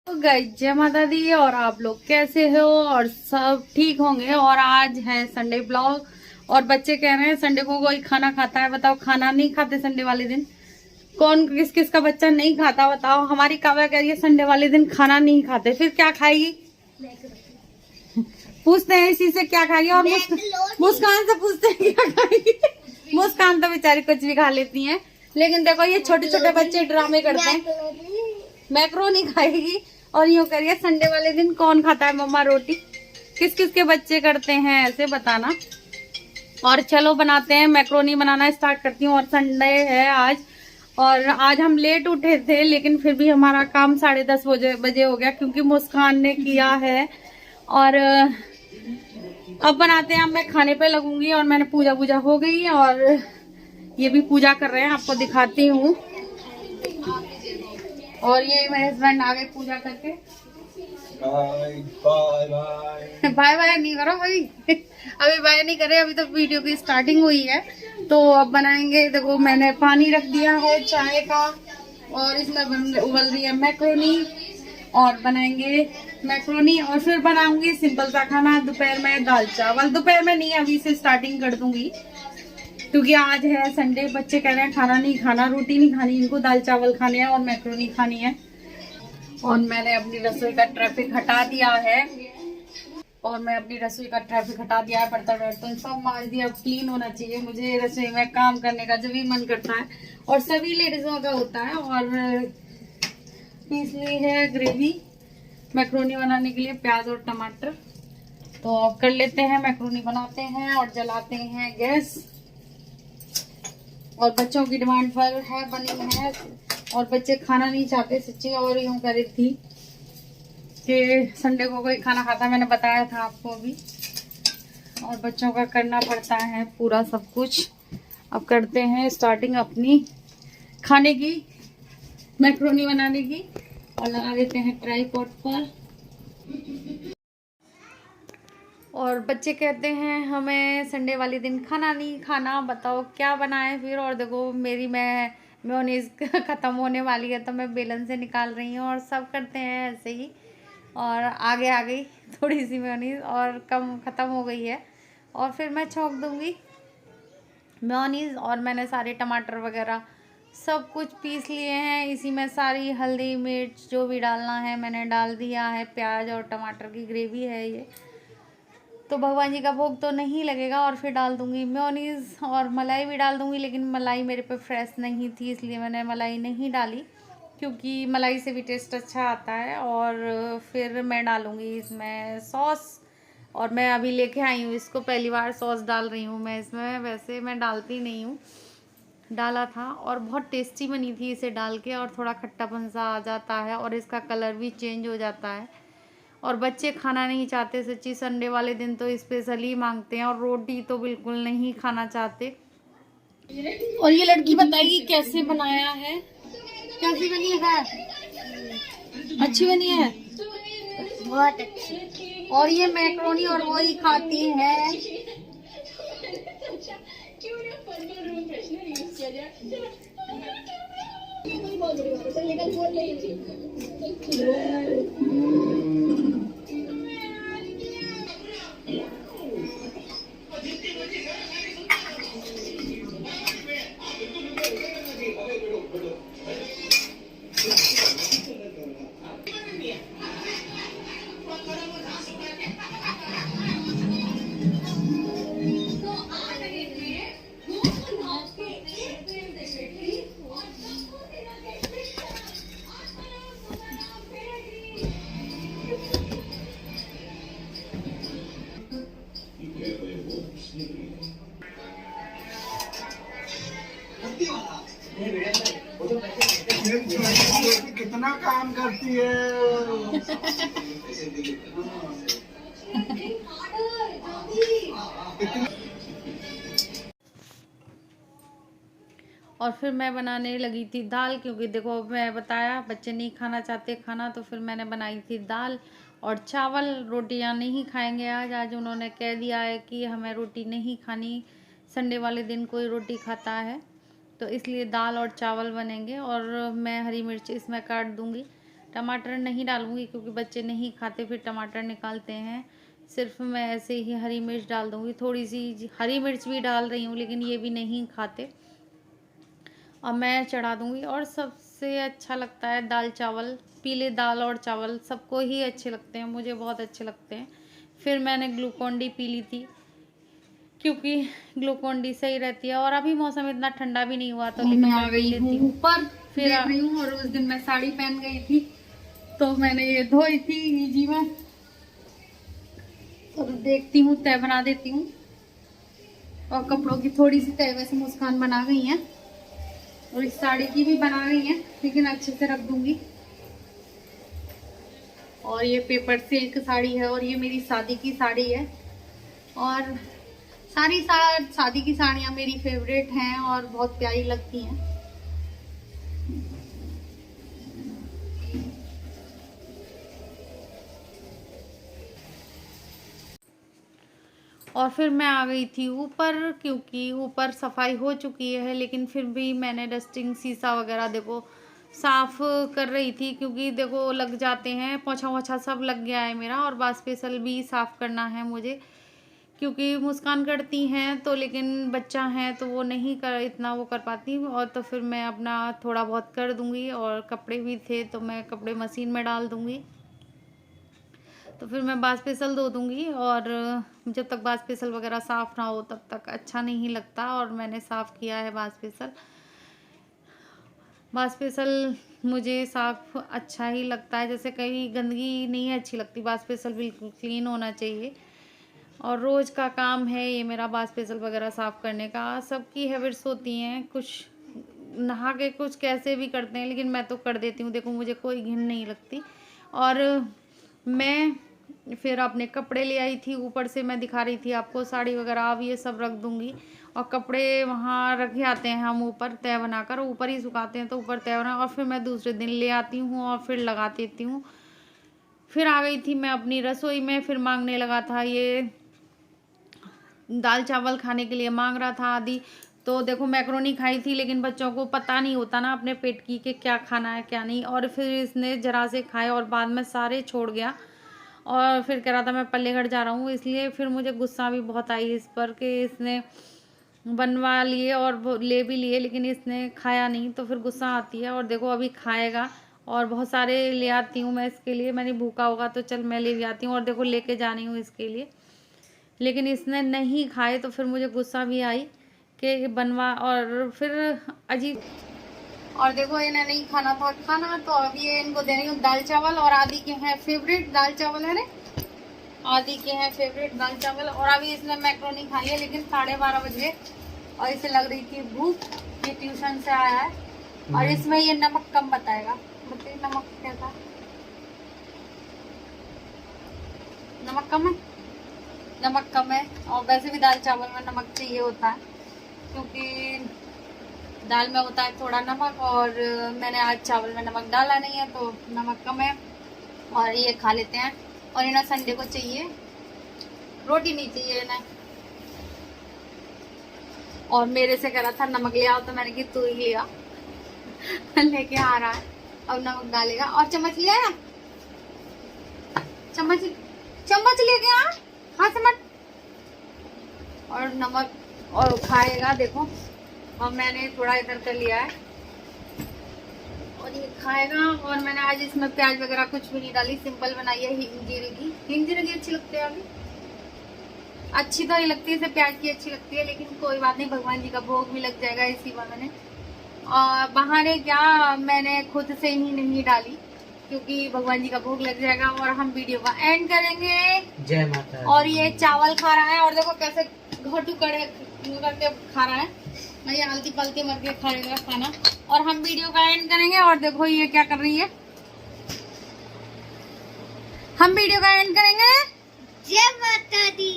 तो गाइस जय माता दी। और आप लोग कैसे हो और सब ठीक होंगे। और आज है संडे ब्लॉग और बच्चे कह रहे हैं संडे को कोई खाना खाता है। बताओ, खाना नहीं खाते संडे वाले दिन? कौन किस किस का बच्चा नहीं खाता बताओ। हमारी काव्या कह रही है संडे वाले दिन खाना नहीं खाते, फिर क्या खाएगी? पूछते हैं इसी से क्या खाएगी। और मुस्कान से पूछते हैं क्या खाएगी। मुस्कान तो बेचारी कुछ भी खा लेती है, लेकिन देखो ये छोटे छोटे बच्चे ड्रामे करते हैं। मैक्रोनी खाएगी और यूँ करिए संडे वाले दिन कौन खाता है मम्मा रोटी? किस किस के बच्चे करते हैं ऐसे बताना। और चलो बनाते हैं, मैक्रोनी बनाना स्टार्ट करती हूँ। और संडे है आज, और आज हम लेट उठे थे लेकिन फिर भी हमारा काम 10:30 बजे हो गया क्योंकि मुस्कान ने किया है। और अब बनाते हैं। अब मैं खाने पे लगूंगी और मैंने पूजा हो गई और ये भी पूजा कर रहे हैं, आपको दिखाती हूँ। और ये मेरे हस्बैंड आ गए पूजा करके। बाय बाय नहीं करो भाई। अभी बाय नहीं करे, अभी तो वीडियो की स्टार्टिंग हुई है। तो अब बनाएंगे। देखो मैंने पानी रख दिया है चाय का और इसमें उबल रही है मैक्रोनी। और बनाएंगे मैक्रोनी और फिर बनाऊंगी सिंपल सा खाना दोपहर में, दाल चावल। दोपहर में नहीं, अभी से स्टार्टिंग कर दूंगी क्योंकि आज है संडे। बच्चे कह रहे हैं खाना नहीं खाना, रोटी नहीं खानी, इनको दाल चावल खाने हैं और मैक्रोनी खानी है। और मैंने अपनी रसोई का ट्रैफिक हटा दिया है। बर्तन वर्तन सब मांज दिया। अब क्लीन होना चाहिए। मुझे रसोई में काम करने का जब भी मन करता है और सभी लेडीजों का होता है। और पीस ली है ग्रेवी मैक्रोनी बनाने के लिए, प्याज और टमाटर। तो अब कर लेते हैं, मैक्रोनी बनाते हैं और जलाते हैं गैस। और बच्चों की डिमांड पर है बनी है और बच्चे खाना नहीं चाहते सच्ची। और यूँ कर रही थी कि संडे को कोई खाना खाता, मैंने बताया था आपको अभी। और बच्चों का करना पड़ता है पूरा सब कुछ। अब करते हैं स्टार्टिंग अपनी खाने की, मैक्रोनी बनाने की। और लगा देते हैं ट्राइपॉड पर। और बच्चे कहते हैं हमें संडे वाले दिन खाना नहीं खाना, बताओ क्या बनाएं फिर। और देखो मेरी मेयोनीज ख़त्म होने वाली है तो मैं बेलन से निकाल रही हूँ। और सब करते हैं ऐसे ही। और आगे आ गई थोड़ी सी मेयोनीज और कम ख़त्म हो गई है और फिर मैं छौंक दूँगी मेयोनीज। और मैंने सारे टमाटर वगैरह सब कुछ पीस लिए हैं। इसी में सारी हल्दी मिर्च जो भी डालना है मैंने डाल दिया है। प्याज और टमाटर की ग्रेवी है ये। तो भगवान जी का भोग तो नहीं लगेगा। और फिर डाल दूंगी मेयोनीज और मलाई भी डाल दूंगी, लेकिन मलाई मेरे पे फ्रेश नहीं थी इसलिए मैंने मलाई नहीं डाली, क्योंकि मलाई से भी टेस्ट अच्छा आता है। और फिर मैं डालूंगी इसमें सॉस। और मैं अभी लेके आई हूँ इसको, पहली बार सॉस डाल रही हूँ मैं इसमें। वैसे मैं डालती नहीं हूँ, डाला था और बहुत टेस्टी बनी थी इसे डाल के। और थोड़ा खट्टापन सा आ जाता है और इसका कलर भी चेंज हो जाता है। और बच्चे खाना नहीं चाहते सच्ची, संडे वाले दिन तो स्पेशली मांगते हैं। और रोटी तो बिल्कुल नहीं खाना चाहते। और ये लड़की बताएगी कैसे बनाया है, कैसी बनी है? अच्छी बनी है, बहुत अच्छी। और ये मैक्रोनी और वो ही खाती है। कितना काम करती है। और फिर मैं बनाने लगी थी दाल, क्योंकि देखो मैं बताया बच्चे नहीं खाना चाहते खाना, तो फिर मैंने बनाई थी दाल और चावल। रोटियां नहीं खाएंगे आज उन्होंने कह दिया है कि हमें रोटी नहीं खानी, संडे वाले दिन कोई रोटी खाता है, तो इसलिए दाल और चावल बनेंगे। और मैं हरी मिर्च इसमें काट दूंगी, टमाटर नहीं डालूंगी क्योंकि बच्चे नहीं खाते, फिर टमाटर निकालते हैं। सिर्फ मैं ऐसे ही हरी मिर्च डाल दूंगी, थोड़ी सी हरी मिर्च भी डाल रही हूँ, लेकिन ये भी नहीं खाते। और मैं चढ़ा दूंगी। और सबसे अच्छा लगता है दाल चावल, पीले दाल और चावल सबको ही अच्छे लगते हैं, मुझे बहुत अच्छे लगते हैं। फिर मैंने ग्लूकोन डी पी ली थी क्योंकि ग्लूकोन डी सही रहती है, और अभी मौसम इतना ठंडा भी नहीं हुआ, तो लेकिन मैं पी लेती हूँ। ऊपर फिर देख रही हूँ, और उस दिन मैं साड़ी पहन गई थी तो मैंने ये धोई थी ईजी में, और देखती हूँ तय बना देती हूँ। और कपड़ों की थोड़ी सी तय वैसे मुस्कान बना गई है, और इस साड़ी की भी बना गई है, लेकिन अच्छे से रख दूंगी। और ये पेपर सिल्क साड़ी है, और ये मेरी शादी की साड़ी है। और सारी शादी की साड़ियाँ मेरी फेवरेट हैं और बहुत प्यारी लगती हैं। और फिर मैं आ गई थी ऊपर, क्योंकि ऊपर सफाई हो चुकी है, लेकिन फिर भी मैंने डस्टिंग शीशा वगैरह देखो साफ कर रही थी, क्योंकि देखो लग जाते हैं, पोछा वोछा सब लग गया है मेरा। और बास स्पेशल भी साफ करना है मुझे, क्योंकि मुस्कान करती हैं तो, लेकिन बच्चा है तो वो नहीं कर इतना वो कर पाती। और तो फिर मैं अपना थोड़ा बहुत कर दूंगी, और कपड़े भी थे तो मैं कपड़े मशीन में डाल दूंगी। तो फिर मैं बास स्पेशल धो दूंगी, और जब तक बास स्पेशल वगैरह साफ़ ना हो तब तक अच्छा नहीं लगता। और मैंने साफ़ किया है बास स्पेशल। बास स्पेशल मुझे साफ़ अच्छा ही लगता है, जैसे कहीं गंदगी नहीं अच्छी लगती, बास स्पेशल बिल्कुल क्लीन होना चाहिए। और रोज़ का काम है ये मेरा बास स्पेशल वगैरह साफ़ करने का। सबकी हैबिट्स होती हैं, कुछ नहा के कुछ कैसे भी करते हैं, लेकिन मैं तो कर देती हूँ। देखो मुझे कोई घिन नहीं लगती। और मैं फिर अपने कपड़े ले आई थी, ऊपर से मैं दिखा रही थी आपको साड़ी वगैरह, अब ये सब रख दूंगी। और कपड़े वहाँ रखे आते हैं हम ऊपर तय बनाकर, ऊपर ही सुखाते हैं तो ऊपर तय बना, और फिर मैं दूसरे दिन ले आती हूँ और फिर लगा देती हूँ। फिर आ गई थी मैं अपनी रसोई में, फिर मांगने लगा था, ये दाल चावल खाने के लिए मांग रहा था आदि। तो देखो मैक्रोनी खाई थी, लेकिन बच्चों को पता नहीं होता ना अपने पेट की कि क्या खाना है क्या नहीं। और फिर इसने जरा से खाए और बाद में सारे छोड़ गया, और फिर कह रहा था मैं पल्लेगढ़ जा रहा हूँ। इसलिए फिर मुझे गुस्सा भी बहुत आई इस पर कि इसने बनवा लिए और ले भी लिए, लेकिन इसने खाया नहीं, तो फिर गुस्सा आती है। और देखो अभी खाएगा, और बहुत सारे ले आती हूँ मैं इसके लिए, मैंने भूखा होगा तो चल मैं ले भी आती हूँ। और देखो लेके जानी हूँ इसके लिए, लेकिन इसने नहीं खाए, तो फिर मुझे गुस्सा भी आई कि बनवा, और फिर अजीब। और देखो इन्हें नहीं खाना था खाना, तो अब ये इनको दे रही हूँ दाल चावल। और आदि के हैं फेवरेट दाल चावल है ना, आदि के हैं फेवरेट दाल चावल। और अभी इसने मैक्रोनी खाई है, लेकिन 12:30 बजे, और इसे लग रही थी भूख, ये ट्यूशन से आया है। और इसमें ये नमक कम बताएगा, बताइए नमक क्या था, नमक कम है, नमक कम है। और वैसे भी दाल चावल में नमक चाहिए होता है, क्योंकि दाल में होता है थोड़ा नमक, और मैंने आज चावल में नमक डाला नहीं है तो नमक कम है। और ये खा लेते हैं। और इन्हें संडे को चाहिए रोटी, नहीं चाहिए इन्हें। और मेरे से कह रहा था नमक ले आओ, तो मैंने कहा तू ही ले आ लेके आ रहा है, अब नमक डालेगा। और चम्मच ले आया, चम्मच लेके आ, हाथ से मत। और नमक और खाएगा देखो, और मैंने थोड़ा इधर कर लिया है, और ये खाएगा। और मैंने आज इसमें प्याज वगैरह कुछ भी नहीं डाली, सिंपल बनाई है हींग जीरे की। हींग जीरे की अच्छी लगती है, अभी अच्छी तो नहीं लगती, इसे प्याज की अच्छी लगती है, लेकिन कोई बात नहीं, भगवान जी का भोग भी लग जाएगा इसी बहाने। और बहाने क्या, मैंने खुद से ही नहीं डाली, क्योंकि भगवान जी का भोग लग जाएगा। और हम वीडियो का एंड करेंगे। जय माता। और ये चावल खा रहा है, और देखो कैसे घटू करके खा रहा है, ये आलती पलती मर के खाएगा खाना। और हम वीडियो का एंड करेंगे। और देखो ये क्या कर रही है, हम वीडियो का एंड करेंगे। जय माता दी।